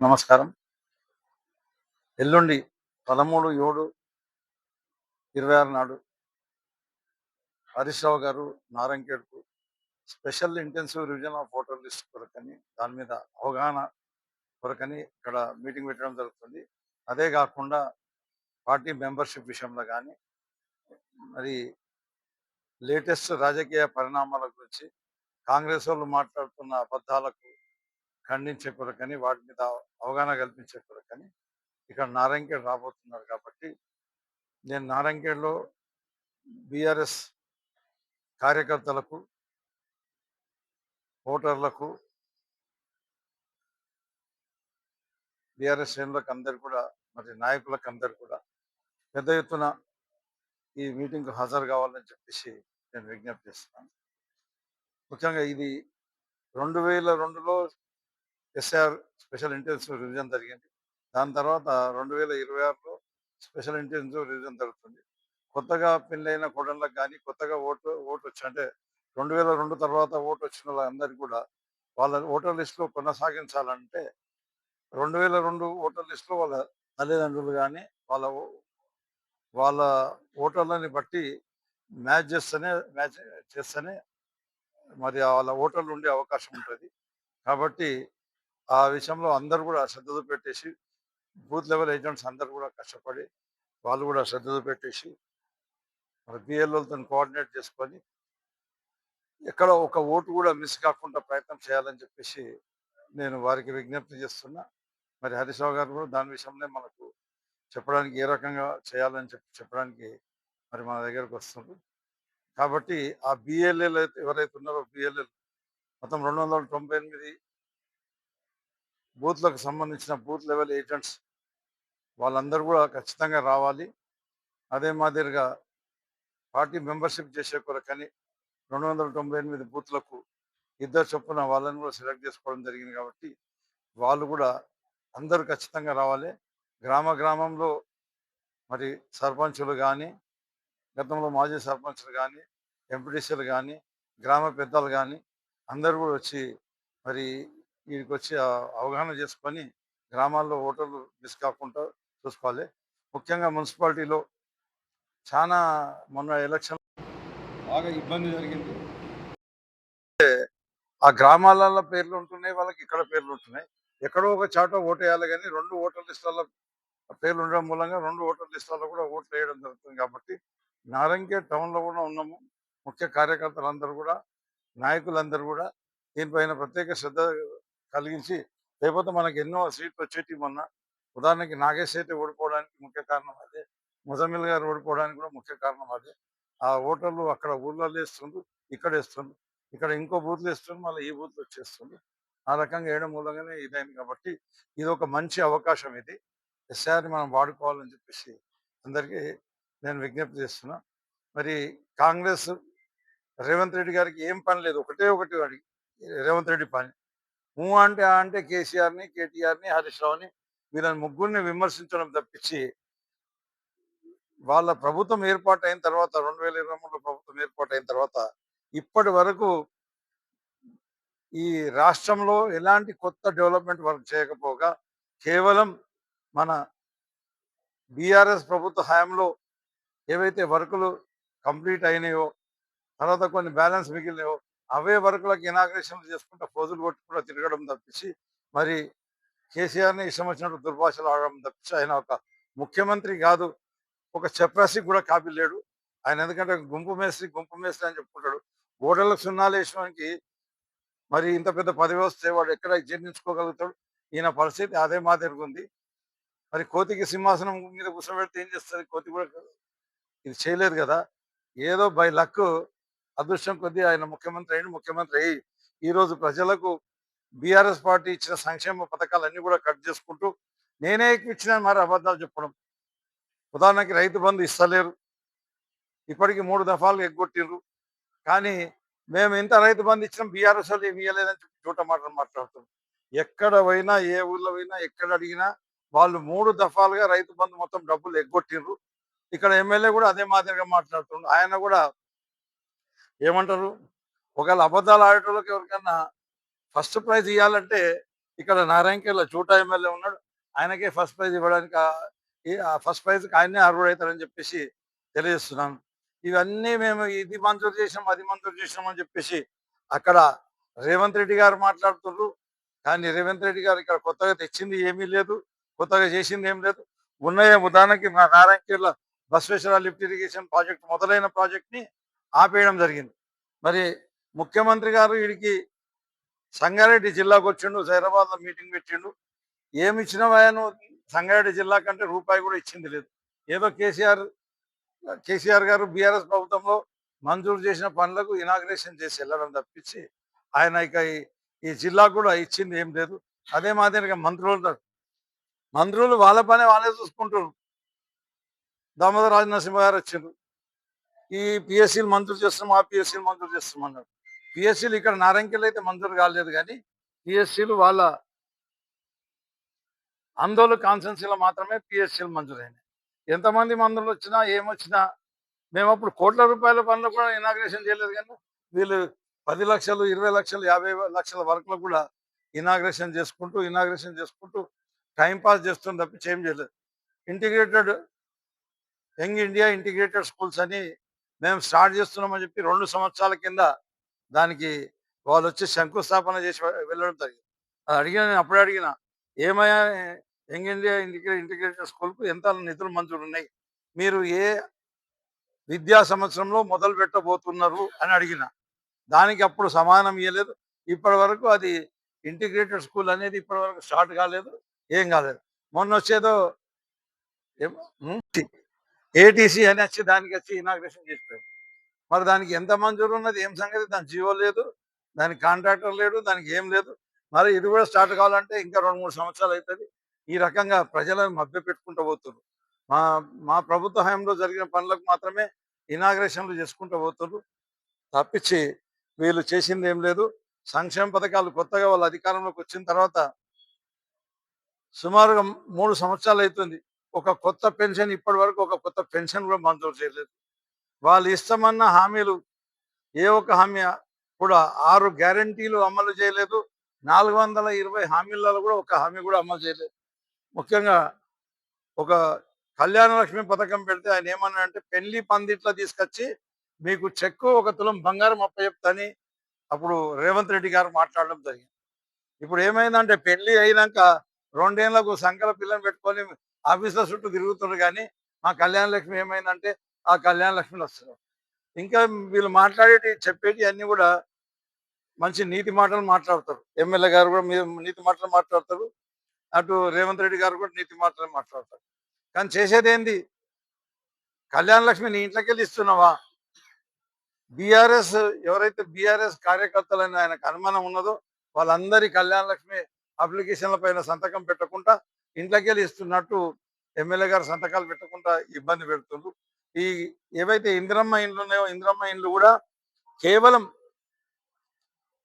నమస్కారం. ఎల్లుండి 13/7/26 నాడు హరీష్ రావు గారు నారంకేడ్‌కు special intensive revision of voter list కొరకని, దాని మీద అవగాహన కొరకని ఇక్కడ మీటింగ్ పెట్టడం జరుగుతుంది. అదే గాకుండా పార్టీ మెంబర్‌షిప్ విషయంలో గాని, మరి లేటెస్ట్ రాజకీయ పరిణామాల గురించి కాంగ్రెసోళ్ళు మాట్లాడుతున్న అబద్ధాలకు ఖండించే కొరకని, వాటి మీద అవగాహన కల్పించే కొరకని ఇక్కడ నారంకేడ్ రాబోతున్నారు కాబట్టి, నేను నారంకేడ్‌లో బీఆర్ఎస్ కార్యకర్తలకు, ఓటర్లకు, బీఆర్ఎస్ శ్రేణులకు అందరికి కూడా, మరి నాయకులకు అందరికి కూడా పెద్ద ఎత్తున ఈ మీటింగ్‌కు హాజరు కావాలని చెప్పేసి నేను విజ్ఞప్తి చేస్తున్నాను. ముఖ్యంగా ఇది 2002లో ఎస్ఆర్ స్పెషల్ ఇంటెన్సివ్ రివిజన్ జరిగింది. దాని తర్వాత 2026లో స్పెషల్ ఇంటెన్సివ్ రివిజన్ జరుగుతుంది. కొత్తగా పెళ్ళైన కోడళ్ళకి కానీ, కొత్తగా ఓటు వచ్చి అంటే 2002 తర్వాత ఓటు వచ్చిన వాళ్ళందరికీ కూడా వాళ్ళ ఓటర్ లిస్టులో కొనసాగించాలంటే 2002 ఓటర్ లిస్టులో వాళ్ళ తల్లిదండ్రులు కానీ, వాళ్ళ వాళ్ళ ఓటర్లని బట్టి మ్యాచ్ చేస్తేనే మరి వాళ్ళ ఓటర్లు ఉండే అవకాశం ఉంటుంది. కాబట్టి ఆ విషయంలో అందరూ కూడా శ్రద్ధ చూపెట్టేసి, బూత్ లెవెల్ ఏజెంట్స్ అందరూ కూడా కష్టపడి వాళ్ళు కూడా శ్రద్ధ చూపెట్టేసి, మరి బిఎల్ఓలతో కోఆర్డినేట్ చేసుకొని ఎక్కడ ఒక ఓటు కూడా మిస్ కాకుండా ప్రయత్నం చేయాలని చెప్పేసి నేను వారికి విజ్ఞప్తి చేస్తున్నా. మరి హరీష్ రావు గారు కూడా దాని విషయంలో మనకు చెప్పడానికి ఏ రకంగా చేయాలని చెప్పడానికి మరి మన దగ్గరకు వస్తుంది. కాబట్టి ఆ బిఎల్ఏలు అయితే ఎవరైతే ఉన్నారో బిఎల్ఏలు మొత్తం 298 బూత్లకు సంబంధించిన బూత్ లెవెల్ ఏజెంట్స్ వాళ్ళందరూ కూడా ఖచ్చితంగా రావాలి. అదే మాదిరిగా పార్టీ మెంబర్షిప్ చేసే కొరకని 298 బూత్లకు ఇద్దరు చొప్పున వాళ్ళని కూడా సెలెక్ట్ చేసుకోవడం జరిగింది కాబట్టి వాళ్ళు కూడా అందరూ ఖచ్చితంగా రావాలి. గ్రామంలో మరి సర్పంచులు కానీ, గతంలో మాజీ సర్పంచులు కానీ, ఎంపీటీసీలు కానీ, గ్రామ పెద్దలు కానీ అందరూ కూడా వచ్చి మరి వీడికి వచ్చి అవగాహన చేసుకొని గ్రామాల్లో ఓటర్లు మిస్ కాకుండా చూసుకోవాలి. ముఖ్యంగా మున్సిపాలిటీలో చాలా మొన్న ఎలక్షన్ బాగా ఇబ్బంది జరిగింది. ఆ గ్రామాలలో పేర్లు ఉంటున్నాయి, వాళ్ళకి ఇక్కడ పేర్లు ఉంటున్నాయి. ఎక్కడో ఒక చాట ఓటేయాలి కానీ 2 ఓటర్ లిస్టులలో పేర్లు ఉండడం మూలంగా 2 ఓటర్ లిస్టులలో కూడా ఓట్లు వేయడం జరుగుతుంది కాబట్టి నారంకేడ్ టౌన్‌లో కూడా ఉన్నాము. ముఖ్య కార్యకర్తలందరూ కూడా, నాయకులందరూ కూడా దీనిపైన ప్రత్యేక శ్రద్ధ కలిగించి, లేకపోతే మనకు ఎన్నో సీట్లు వచ్చేటివి మొన్న. ఉదాహరణకి నాగేష్ అయితే ఓడిపోవడానికి ముఖ్య కారణం అదే. ముజమ్మిల్ గారు ఓడిపోవడానికి కూడా ముఖ్య కారణం అదే. ఆ ఓటర్లు అక్కడ ఊర్లలో వేస్తుండ్రు, ఇక్కడ వేస్తుండ్రు. ఇక్కడ ఇంకో బూత్‌లో వేస్తుండ్రు, మళ్ళీ ఈ బూత్‌లో వచ్చేస్తుండ్రు. ఆ రకంగా వేయడం మూలంగానే ఇదైంది కాబట్టి ఇది ఒక మంచి అవకాశం ఇది. ఎస్ఆర్‌ని మనం వాడుకోవాలని చెప్పేసి అందరికీ నేను విజ్ఞప్తి చేస్తున్నా. మరి కాంగ్రెస్ రేవంత్ రెడ్డి గారికి ఏం పని లేదు. ఒకటే ఒకటి వాడికి రేవంత్ రెడ్డి పని. అంటే ఆ అంటే కేసీఆర్‌ని, కేటీఆర్‌ని, హరీష్ రావుని వీళ్ళని ముగ్గురిని విమర్శించడం తప్పించి వాళ్ళ ప్రభుత్వం ఏర్పాటైన తర్వాత 2023లో ప్రభుత్వం ఏర్పాటైన తర్వాత ఇప్పటి వరకు ఈ రాష్ట్రంలో ఎలాంటి కొత్త డెవలప్‌మెంట్ వర్క్ చేయకపోగా కేవలం మన బీఆర్ఎస్ ప్రభుత్వ హయాంలో ఏవైతే వర్కులు కంప్లీట్ అయినాయో, తర్వాత కొన్ని బ్యాలెన్స్ మిగిలినాయో అవే వర్కులకు ఇనాగ్రేషన్లు చేసుకుంటా పోజులు కొట్టుకుంటూ తిరగడం తప్పించి, మరి కేసీఆర్‌ని ఇష్టం వచ్చినట్టు దుర్భాషలు ఆడడం తప్పించి ఆయన ఒక ముఖ్యమంత్రి కాదు. ఒక చపరాసికి కూడా కాపీ లేడు. ఆయన ఎందుకంటే గుంపు మేస్త్రి అని చెప్పుకుంటాడు. ఓటర్లకు సున్నాలేసినోనికి మరి ఇంత పెద్ద పదవి వస్తే వాడు ఎక్కడ జీర్ణించుకోగలుగుతాడు? ఈయన పరిస్థితి అదే మాదిరిగా ఉంది. మరి కోతికి సింహాసనం మీద కూర్చోబెడితే ఏం చేస్తది? కోతి కూడా ఇది చేయలేదు కదా! ఏదో బై లక్ అదృష్టం కొద్దీ ఆయన ముఖ్యమంత్రి అయ్యిండు. ముఖ్యమంత్రి అయ్యి ఈరోజు ప్రజలకు బీఆర్ఎస్ పార్టీ ఇచ్చిన సంక్షేమ పథకాలన్నీ కూడా కట్ చేసుకుంటూ నేనే ఇచ్చిన మరి అబద్ధాలు చెప్పడం. ఉదాహరణకి రైతు బంధు ఇస్తలేరు. ఇప్పటికి 3 దఫాలు ఎగ్గొట్టిండ్రు. కానీ మేము ఇంత రైతు బంధు ఇచ్చినాం, బీఆర్ఎస్ వాళ్ళు ఏమి ఇయ్యలేదని చెప్పి జూట మాటలు మాట్లాడుతున్నారు. ఎక్కడ పోయినా, ఏ ఊర్లో పోయినా, ఎక్కడ అడిగినా వాళ్ళు 3 దఫాలుగా రైతు బంధు మొత్తం డబ్బులు ఎగ్గొట్టిండ్రు. ఇక్కడ ఎమ్మెల్యే కూడా అదే మాదిరిగా మాట్లాడుతుండు. ఆయన కూడా ఏమంటారు, ఒకవేళ అబద్ధాలు ఆడేటోళ్ళకి ఎవరికన్నా ఫస్ట్ ప్రైజ్ ఇవ్వాలంటే ఇక్కడ నారాయణఖేడ్‌లో చూటా ఎమ్మెల్యే ఉన్నాడు. ఆయనకే ఫస్ట్ ప్రైజ్ ఇవ్వడానికి ఆ ఫస్ట్ ప్రైజ్‌కి ఆయన్నే అర్హుడైతారని చెప్పేసి తెలియజేస్తున్నాను. ఇవన్నీ మేము ఇది మంజూరు చేసినాం, అది మంజూరు చేసినాం అని చెప్పేసి అక్కడ రేవంత్ రెడ్డి గారు మాట్లాడుతుర్రు. కానీ రేవంత్ రెడ్డి గారు ఇక్కడ కొత్తగా తెచ్చింది ఏమీ లేదు. కొత్తగా చేసింది ఏం లేదు. ఉన్నయే ఉదాహరణకి మా నారాయణఖేడ్‌లో బసవేశ్వర లిఫ్ట్ ఇరిగేషన్ ప్రాజెక్ట్ మొదలైన ప్రాజెక్ట్‌ని ఆపేయడం జరిగింది. మరి ముఖ్యమంత్రి గారు ఈడికి సంగారెడ్డి జిల్లాకొచ్చిండు. జైరాబాద్‌లో మీటింగ్ పెట్టిండు. ఏమిచ్చినవయ్యా నువ్వు సంగారెడ్డి జిల్లా కంటే రూపాయి కూడా ఇచ్చింది లేదు. ఏదో కేసీఆర్ గారు బీఆర్ఎస్ ప్రభుత్వంలో మంజూరు చేసిన పనులకు ఇనాగ్రేషన్ చేసి వెళ్ళడం తప్పించి ఆయన ఇక ఈ జిల్లాకు కూడా ఇచ్చింది ఏం లేదు. అదే మాదిరిగా మంత్రులు వాళ్ళ పని వాళ్ళే చూసుకుంటారు. దామోదర రాజనరసింహ గారు వచ్చిండ్రు. ఈ పిఎస్సీలు మంజూరు చేస్తున్నాం, ఆ పిఎస్సీలు మంజూరు చేస్తున్నాం అన్నారు. పిఎస్సీలు ఇక్కడ నారాయణఖేడ్‌లో అయితే మంజూరు కాలేదు కానీ పిఎస్సీలు వాళ్ళ ఆందోళన కాన్స్టిట్యున్సీలో మాత్రమే పిఎస్సీలు మంజూరైనాయి. ఎంతమంది మంత్రులు వచ్చినా ఏమొచ్చినా మేము అప్పుడు కోట్ల రూపాయల పనులు కూడా ఇనాగ్రేషన్ చేయలేదు కానీ వీళ్ళు 10 లక్షలు, 20 లక్షలు, 50 లక్షల వరకు కూడా ఇనాగ్రేషన్ చేసుకుంటూ టైం పాస్ చేస్తుంది తప్పించి ఏం చేయలేదు. Integrated young India integrated schools అని మేము స్టార్ట్ చేస్తున్నామని చెప్పి 2 సంవత్సరాల కింద దానికి వాళ్ళు వచ్చి శంకుస్థాపన చేసి వెళ్ళడం జరిగింది. అది నేను అప్పుడే అడిగిన ఏమయ్యా యంగ్ ఇండియా ఇంటిగ్రేటెడ్ స్కూల్కు ఎంత నిధులు మంజూరు ఉన్నాయి, మీరు ఏ విద్యా సంవత్సరంలో మొదలు పెట్టబోతున్నారు అని అడిగిన. దానికి అప్పుడు సమాధానం ఇవ్వలేదు. ఇప్పటి వరకు అది ఇంటిగ్రేటెడ్ స్కూల్ అనేది ఇప్పటి వరకు స్టార్ట్ కాలేదు, ఏం కాలేదు. మొన్న వచ్చేదో ఏటీసీ అని వచ్చి దానికి వచ్చి ఇనాగ్రేషన్ చేసిపోయారు. మరి దానికి ఎంత మంజూరు ఉన్నది ఏం సంగతి, దాని జీవో లేదు, దానికి కాంట్రాక్టర్ లేడు, దానికి ఏం లేదు. మరి ఇది కూడా స్టార్ట్ కావాలంటే ఇంకా 2-3 సంవత్సరాలు అవుతుంది. ఈ రకంగా ప్రజలను మభ్యపెట్టుకుంటూ పోతున్నారు. మా మా ప్రభుత్వ హయాంలో జరిగిన పనులకు మాత్రమే ఇనాగ్రేషన్లు చేసుకుంటూ పోతున్నారు తప్పించి వీళ్ళు చేసింది ఏం లేదు. సంక్షేమ పథకాలు కొత్తగా వాళ్ళ అధికారంలోకి వచ్చిన తర్వాత సుమారుగా 3 సంవత్సరాలు అవుతుంది. ఒక కొత్త పెన్షన్ ఇప్పటి వరకు ఒక కొత్త పెన్షన్ కూడా మంజూరు చేయలేదు. వాళ్ళు ఇస్తామన్న హామీలు ఏ ఒక్క హామీ కూడా 6 గ్యారంటీలు అమలు చేయలేదు. 420 హామీలలో కూడా ఒక హామీ కూడా అమలు చేయలేదు. ముఖ్యంగా ఒక కళ్యాణ లక్ష్మి పథకం పెడితే ఆయన ఏమన్నాడంటే పెళ్లి పందిట్లో తీసుకొచ్చి మీకు చెక్కు 1 తులం బంగారం అప్పచెప్తని అప్పుడు రేవంత్ రెడ్డి గారు మాట్లాడడం జరిగింది. ఇప్పుడు ఏమైందంటే పెళ్లి అయినాక 2 ఏళ్లకు సంకల పిల్లని పెట్టుకొని ఆఫీసుల చుట్టూ తిరుగుతున్నారు కానీ మా కళ్యాణ లక్ష్మి ఏమైందంటే ఆ కళ్యాణ లక్ష్మిలు వస్తున్నారు. ఇంకా వీళ్ళు చెప్పేటి అన్ని కూడా మంచి నీతి మాటలు మాట్లాడతారు. ఎమ్మెల్యే గారు కూడా నీతి మాటలు మాట్లాడతారు. అటు రేవంత్ రెడ్డి గారు కూడా నీతి మాటలు మాట్లాడతారు. కానీ చేసేదేంది? కళ్యాణ లక్ష్మి నీ ఇంట్లోకెళ్ళి ఇస్తున్నావా? బీఆర్ఎస్ ఎవరైతే బీఆర్ఎస్ కార్యకర్తలని ఆయనకు అనుమానం ఉన్నదో వాళ్ళందరి కళ్యాణ లక్ష్మి అప్లికేషన్ల పైన సంతకం పెట్టకుండా ఇంట్లోకెళ్ళి ఇస్తున్నట్టు ఎమ్మెల్యే గారు సంతకాలు పెట్టకుండా ఇబ్బంది పెడుతుండ్రు. ఈ ఏవైతే ఇందిరమ్మ ఇండ్లు ఉన్నాయో ఇందిరమ్మ ఇండ్లు కూడా కేవలం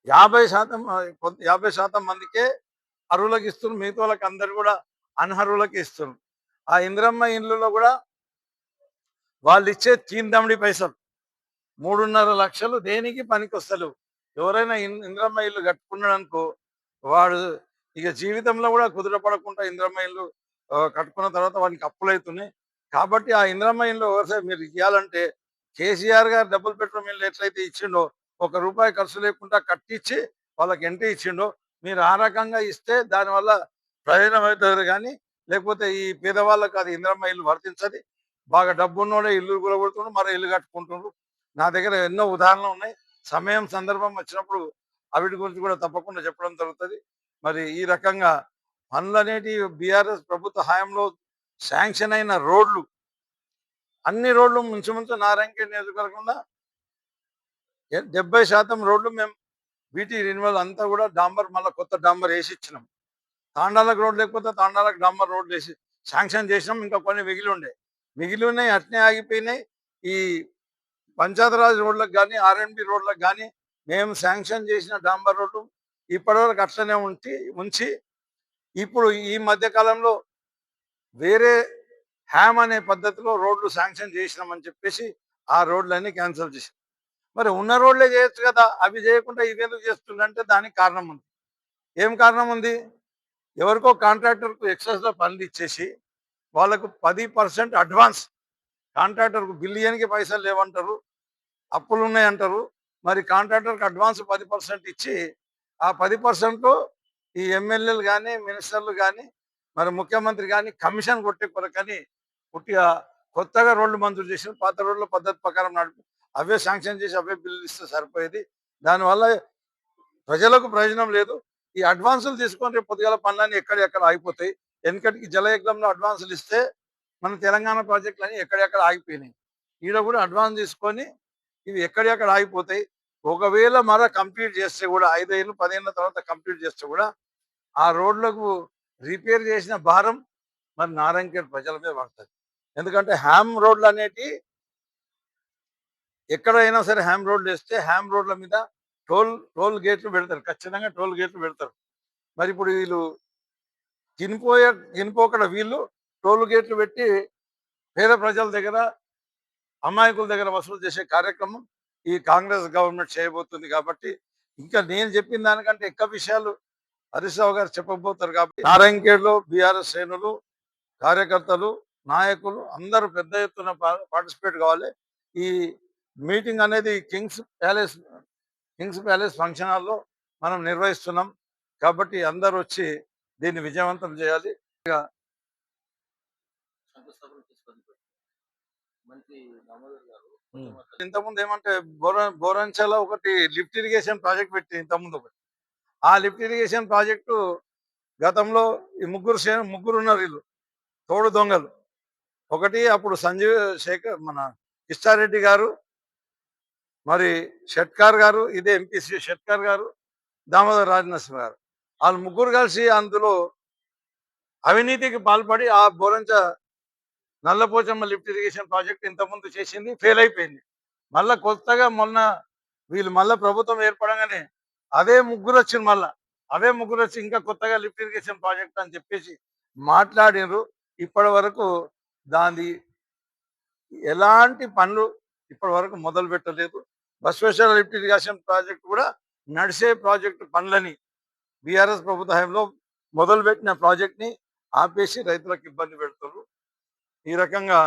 50% మందికే అర్హులకు ఇస్తున్నారు. మిగతా వాళ్ళకి అందరు కూడా అనర్హులకి ఇస్తున్నారు. ఆ ఇందిరమ్మ ఇండ్లలో కూడా వాళ్ళు ఇచ్చే తీందమిడి పైసలు 3.5 లక్షలు దేనికి పనికొస్తలేవు. ఎవరైనా ఇందిరమ్మ ఇల్లు కట్టుకున్నాడనుకో వాడు ఇక జీవితంలో కూడా కుదురపడకుండా ఇందిరమ్మ ఇల్లు కట్టుకున్న తర్వాత వానికి అప్పులవుతున్నాయి. కాబట్టి ఆ ఇందిరమ్మ ఇల్లు ఎవరిసే మీరు ఇవ్వాలంటే కేసీఆర్ గారు డబుల్ బెడ్రూమ్ ఇల్లు ఎట్లయితే ఇచ్చిండో 1 రూపాయి ఖర్చు లేకుండా కట్టించి వాళ్ళకి ఎంటే ఇచ్చిండో మీరు ఆ రకంగా ఇస్తే దానివల్ల ప్రయోజనం అవుతుంది కానీ లేకపోతే ఈ పేదవాళ్ళకి అది ఇందిరమ్మ ఇల్లు వర్తించది. బాగా డబ్బు ఉన్నోడే ఇల్లు కూడా కొడుతుండ్రు, మరి ఇల్లు కట్టుకుంటుండ్రు. నా దగ్గర ఎన్నో ఉదాహరణలు ఉన్నాయి. సందర్భం వచ్చినప్పుడు అవిటి గురించి కూడా తప్పకుండా చెప్పడం జరుగుతుంది. మరి ఈ రకంగా పనులు అనేటివి బీఆర్ఎస్ ప్రభుత్వ హయాంలో శాంక్షన్ అయిన రోడ్లు అన్ని రోడ్లు ముంచుముంచు నారాయణఖేడ్ నియోజకవర్గంలో 70% రోడ్లు మేము బీటీ రినివల్ అంతా కూడా డాంబర్ మళ్ళీ కొత్త డాంబర్ వేసి ఇచ్చినాం. తాండాలకు రోడ్ లేకపోతే తాండాలకు డాంబర్ రోడ్లు వేసి శాంక్షన్ చేసినాం. ఇంకా కొన్ని మిగిలి ఉన్నాయి అట్నే ఆగిపోయినాయి. ఈ పంచాయతీరాజ్ రోడ్లకు కానీ ఆర్ఎండ్బి రోడ్లకు కానీ మేము శాంక్షన్ చేసిన డాంబర్ రోడ్లు ఇప్పటివరకు అట్లనే ఉంచి ఇప్పుడు ఈ మధ్య కాలంలో వేరే హ్యామ్ అనే పద్ధతిలో రోడ్లు శాంక్షన్ చేసినామని చెప్పేసి ఆ రోడ్లన్నీ క్యాన్సిల్ చేసాం. మరి ఉన్న రోడ్లే చేయొచ్చు కదా, అవి చేయకుండా ఇవేందుకు చేస్తుందంటే దానికి కారణం ఉంది. ఏం కారణం ఉంది? ఎవరికో కాంట్రాక్టర్కు ఎక్సెస్లో పనులు ఇచ్చేసి వాళ్ళకు 10% అడ్వాన్స్, కాంట్రాక్టర్కు బిల్లియన్కి పైసలు లేవంటారు, అప్పులు ఉన్నాయంటారు. మరి కాంట్రాక్టర్కి అడ్వాన్స్ 10% ఇచ్చి ఆ 10% ఈ ఎమ్మెల్యేలు కానీ మినిస్టర్లు కానీ మరి ముఖ్యమంత్రి కానీ కమిషన్ కొట్టే కొరకని పుట్టిగా కొత్తగా రోడ్లు మంజూరు చేసిన పాత రోడ్ల పద్ధతి ప్రకారం నడిపి అవే శాంక్షన్ చేసి అవే బిల్లులు ఇస్తే సరిపోయేది. దానివల్ల ప్రజలకు ప్రయోజనం లేదు. ఈ అడ్వాన్సులు తీసుకొని రేపు పొద్దుగాల పనులన్నీ ఎక్కడెక్కడ ఆగిపోతాయి. వెనకటికి జలయజ్ఞంలో అడ్వాన్సులు ఇస్తే మన తెలంగాణ ప్రాజెక్టులన్నీ ఎక్కడెక్కడ ఆగిపోయినాయి. ఈడ కూడా అడ్వాన్స్ తీసుకొని ఇవి ఎక్కడెక్కడ ఆగిపోతాయి. ఒకవేళ కంప్లీట్ చేస్తే కూడా 5 ఏళ్ళు 10 ఏళ్ళ తర్వాత కంప్లీట్ చేస్తే కూడా ఆ రోడ్లకు రిపేర్ చేసిన భారం మరి నారాయణఖేడ్ ప్రజల మీద పడుతుంది. ఎందుకంటే హ్యామ్ రోడ్లు అనేటి ఎక్కడైనా సరే హ్యామ్ రోడ్లు వేస్తే హ్యామ్ రోడ్ల మీద టోల్ గేట్లు పెడతారు, ఖచ్చితంగా టోల్ గేట్లు పెడతారు. మరి ఇప్పుడు వీళ్ళు గినిపోకడ వీళ్ళు టోల్ గేట్లు పెట్టి పేద ప్రజల దగ్గర అమాయకుల దగ్గర వసూలు చేసే కార్యక్రమం ఈ కాంగ్రెస్ గవర్నమెంట్ చేయబోతుంది. కాబట్టి ఇంకా నేను చెప్పిన దానికంటే ఎక్కువ విషయాలు హరీష్ రావు గారు చెప్పబోతారు. కాబట్టి నారాయణఖేడ్లో బీఆర్ఎస్ శ్రేణులు, కార్యకర్తలు, నాయకులు అందరూ పెద్ద ఎత్తున పార్టిసిపేట్ కావాలి. ఈ మీటింగ్ అనేది కింగ్స్ ప్యాలెస్ ఫంక్షన్ హాల్లో మనం నిర్వహిస్తున్నాం. కాబట్టి అందరూ వచ్చి దీన్ని విజయవంతం చేయాలి. ఇంతకుముందు ఏమంటే బోరంచల ఒకటి లిఫ్ట్ ఇరిగేషన్ ప్రాజెక్ట్ పెట్టి ఇంతకుముందు ఒకటి, ఆ లిఫ్ట్ ఇరిగేషన్ ప్రాజెక్టు గతంలో ఈ ముగ్గురు ఉన్నారు వీళ్ళు తోడు దొంగలు. ఒకటి అప్పుడు సంజీవ్ శేఖర్ మన కిష్టారెడ్డి గారు, మరి షెట్కార్ గారు, ఇదే ఎంపీసీ షెట్కార్ గారు, దామోదర్ రాజనరసింహ గారు, వాళ్ళు ముగ్గురు కలిసి అందులో అవినీతికి పాల్పడి ఆ Borancha Nalla Pochamma lift irrigation project ఇంతకుముందు చేసింది, ఫెయిల్ అయిపోయింది. మళ్ళా కొత్తగా వీళ్ళు మళ్ళీ ప్రభుత్వం ఏర్పడగానే అవే ముగ్గురు వచ్చి ఇంకా కొత్తగా లిఫ్ట్ ఇరిగేషన్ ప్రాజెక్ట్ అని చెప్పేసి మాట్లాడినరు. ఇప్పటి వరకు దాని ఎలాంటి పనులు ఇప్పటి వరకు మొదలు పెట్టలేదు. బసవేశ్వర లిఫ్ట్ ఇరిగేషన్ ప్రాజెక్ట్ కూడా నడిసే ప్రాజెక్టు పనులని బీఆర్ఎస్ ప్రభుత్వ హయాంలో మొదలుపెట్టిన ప్రాజెక్ట్ని ఆపేసి రైతులకు ఇబ్బంది పెడుతున్నారు. ఈ రకంగా